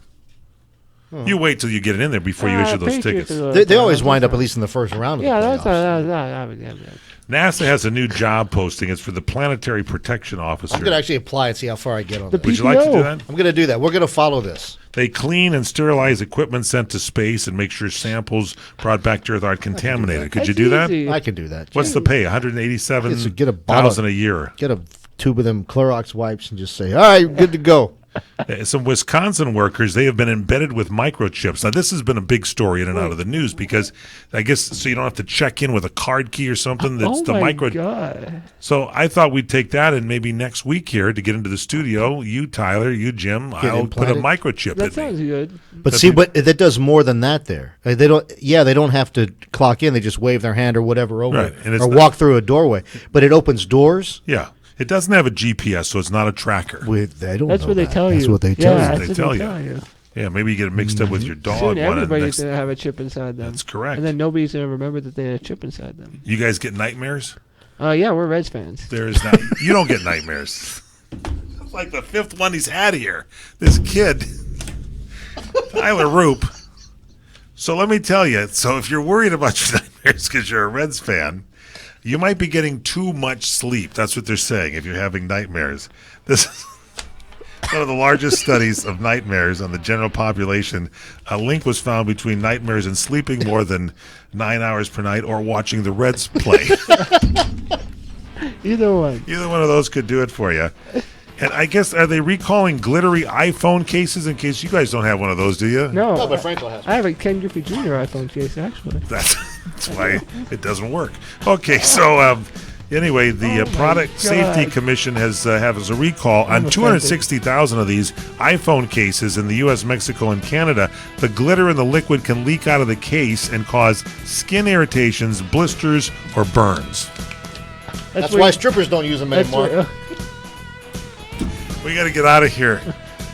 You wait till you get it in there before you issue those tickets. They always wind up at least in the first round of the playoffs. NASA has a new job posting. It's for the planetary protection officer. I'm going to actually apply and see how far I get on that. Would you like to do that? I'm going to do that. We're going to follow this. They clean and sterilize equipment sent to space and make sure samples brought back to Earth aren't contaminated. Could you do that? I can do that. What's the pay? $187,000 a year. Get a tube of them Clorox wipes and just say, all right, good to go. Some Wisconsin workers, they have been embedded with microchips. Now, this has been a big story in and out of the news because I guess so you don't have to check in with a card key or something. That's the micro. God. So I thought we'd take that and maybe next week here to get into the studio, you, Tyler, you, Jim, I'll put a microchip in me. That sounds good. But but that does more than that there. They don't have to clock in. They just wave their hand or whatever over or walk through a doorway. But it opens doors. Yeah. It doesn't have a GPS, so it's not a tracker. That's what they tell you. That's what they tell you. That's what they tell you. Yeah, maybe you get it mixed up with your dog. Soon everybody's going to have a chip inside them. That's correct. And then nobody's going to remember that they had a chip inside them. You guys get nightmares? Yeah, we're Reds fans. There is not. You don't get nightmares. It's like the 5th one he's had here. This kid, Tyler Roope. So let me tell you. So if you're worried about your nightmares because you're a Reds fan, you might be getting too much sleep. That's what they're saying if you're having nightmares. This is one of the largest studies of nightmares on the general population. A link was found between nightmares and sleeping more than 9 hours per night or watching the Reds play. Either one. Either one of those could do it for you. And I guess, are they recalling glittery iPhone cases in case you guys don't have one of those, do you? No. But Frank will have I have a Ken Griffey Jr. iPhone case, actually. That's why it doesn't work. Okay, so anyway, the Product Safety Commission has a recall on 260,000 of these iPhone cases in the U.S., Mexico, and Canada. The glitter in the liquid can leak out of the case and cause skin irritations, blisters, or burns. That's why strippers don't use them anymore. We got to get out of here.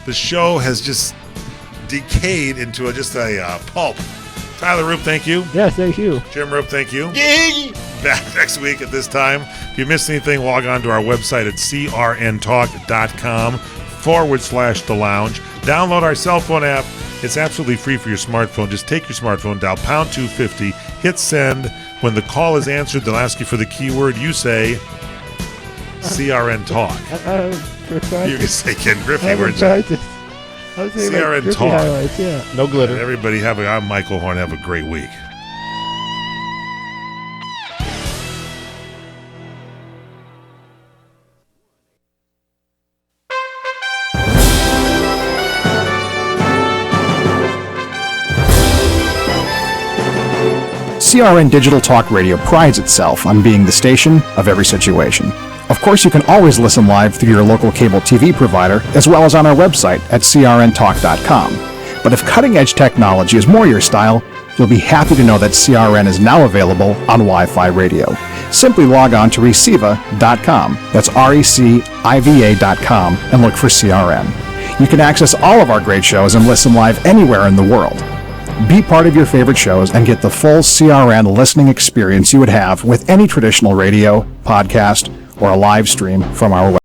The show has just decayed into just a pulp. Tyler Roope, thank you. Yeah, thank you. Jim Roope, thank you. Back next week at this time. If you missed anything, log on to our website at crntalk.com/the lounge. Download our cell phone app. It's absolutely free for your smartphone. Just take your smartphone, dial pound 250, hit send. When the call is answered, they'll ask you for the keyword. You say CRN Talk. You can say Ken Griffey. CRN Talk. No glitter. And everybody I'm Michael Horn. Have a great week. CRN Digital Talk Radio prides itself on being the station of every situation. Of course, you can always listen live through your local cable TV provider, as well as on our website at crntalk.com. But if cutting-edge technology is more your style, you'll be happy to know that CRN is now available on Wi-Fi radio. Simply log on to Reciva.com, that's RECIVA.com, and look for CRN. You can access all of our great shows and listen live anywhere in the world. Be part of your favorite shows and get the full CRN listening experience you would have with any traditional radio, podcast, or a live stream from our website.